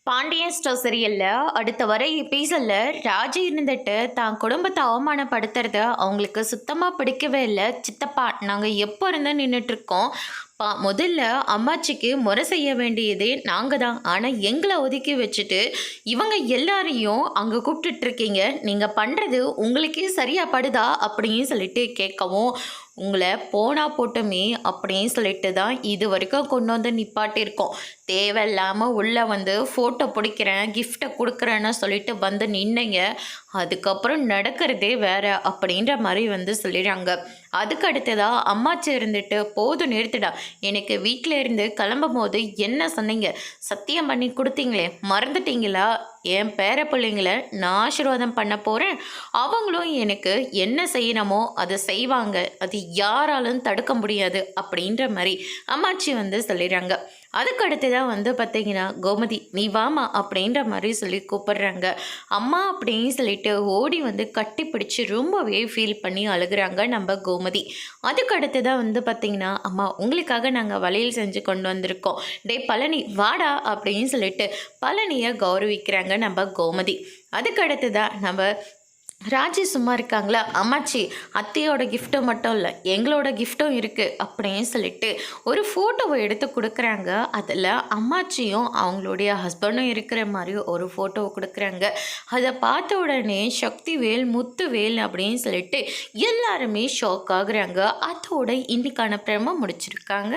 Pandian store சீரியல்ல அடுத்த வர எபிசோட்ல ராஜி இருந்துட்டு தான் குடும்பத்தை அவமானப்படுத்துறத அவங்களுக்கு சுத்தமாக பிடிக்கவே இல்லை. சித்தப்பா, நாங்கள் எப்போ இருந்து நின்றுட்டு இருக்கோம். முதல்ல அம்மாச்சிக்கு முறை செய்ய வேண்டியதே நாங்கள் தான். ஆனால் எங்களை ஒதுக்கி வச்சுட்டு இவங்க எல்லாரையும் அங்கே கூப்பிட்டுட்ருக்கீங்க. நீங்கள் பண்ணுறது உங்களுக்கே சரியாக படுதா அப்படின்னு சொல்லிட்டு கேட்கவும், உங்களை போனா போட்டோமே அப்படின்னு சொல்லிட்டு தான் இது வரைக்கும் கொண்டு வந்து நிப்பாட்டியிருக்கோம். தேவையில்லாமல் உள்ளே வந்து ஃபோட்டோ பிடிக்கிறேன், கிஃப்டை கொடுக்குறேன்னு சொல்லிட்டு வந்து நின்னீங்க. அதுக்கப்புறம் நடக்கிறதே வேற அப்படின்ற மாதிரி வந்து சொல்லிடுறாங்க. அதுக்கு அடுத்ததாக அம்மாச்சி இருந்துட்டு, போதும் நிறுத்துடா, எனக்கு வீட்டில் இருந்து கிளம்பும் போது என்ன சொன்னீங்க, சத்தியம் பண்ணி கொடுத்தீங்களே மறந்துட்டீங்களா? என் பேர பிள்ளைங்களை நான் ஆசீர்வாதம் பண்ண போகிறேன், அவங்களும் எனக்கு என்ன செய்யணுமோ அதை செய்வாங்க, அது யாராலும் தடுக்க முடியாது அப்படின்ற மாதிரி அம்மாச்சி வந்து சொல்லிடுறாங்க. அதுக்கு அடுத்து தான் வந்து பார்த்தீங்கன்னா, கோமதி நீ வாமா அப்படின்ற மாதிரி சொல்லி கூப்பிடுறாங்க. அம்மா அப்படின்னு சொல்லிட்டு ஓடி வந்து கட்டி பிடிச்சி ரொம்பவே ஃபீல் பண்ணி அழுகுறாங்க நம்ம கோமதி. அதுக்கு அடுத்து தான் வந்து பார்த்தீங்கன்னா, அம்மா உங்களுக்காக நாங்கள் வளையல் செஞ்சு கொண்டு வந்திருக்கோம், டே பழனி வாடா அப்படின்னு சொல்லிட்டு பழனியை கௌரவிக்கிறாங்க நம்ம கோமதி. அதுக்கு அடுத்து தான் நம்ம ராஜி சும்மா இருக்காங்களா, அம்மாச்சி அத்தையோட கிஃப்ட்டும் மட்டும் இல்லை எங்களோட கிஃப்ட்டும் இருக்குது அப்படின்னு சொல்லிட்டு ஒரு ஃபோட்டோவை எடுத்து கொடுக்குறாங்க. அதில் அம்மாச்சியும் அவங்களுடைய ஹஸ்பண்டும் இருக்கிற மாதிரி ஒரு ஃபோட்டோவை கொடுக்குறாங்க. அதை பார்த்த உடனே சக்திவேல் முத்துவேல் அப்படின்னு சொல்லிட்டு எல்லாருமே ஷாக் ஆகுறாங்க. அதோட இன்னைக்கான பிரம முடிச்சிருக்காங்க.